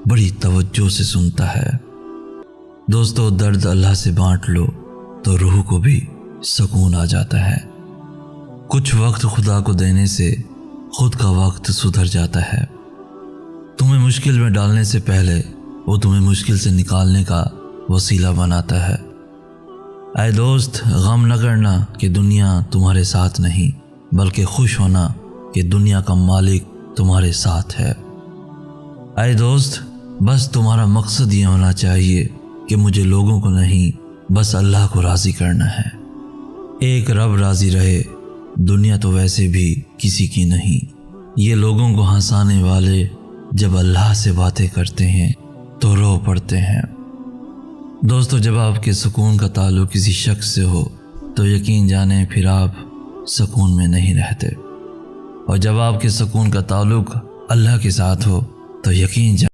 बड़ी तवज्जो से सुनता है। दोस्तों, दर्द अल्लाह से बांट लो तो रूह को भी सुकून आ जाता है। कुछ वक्त खुदा को देने से खुद का वक्त सुधर जाता है। तुम्हें मुश्किल में डालने से पहले वो तुम्हें मुश्किल से निकालने का वसीला बनाता है। ऐ दोस्त, गम न करना कि दुनिया तुम्हारे साथ नहीं, बल्कि खुश होना कि दुनिया का मालिक तुम्हारे साथ है। ऐ दोस्त, बस तुम्हारा मकसद ये होना चाहिए कि मुझे लोगों को नहीं, बस अल्लाह को राज़ी करना है। एक रब राज़ी रहे, दुनिया तो वैसे भी किसी की नहीं। ये लोगों को हंसाने वाले जब अल्लाह से बातें करते हैं तो रो पड़ते हैं। दोस्तों, जब आपके सुकून का ताल्लुक किसी शख्स से हो तो यकीन जाने फिर आप सुकून में नहीं रहते, और जब आपके सुकून का ताल्लुक अल्लाह के साथ हो तो यकीन जाने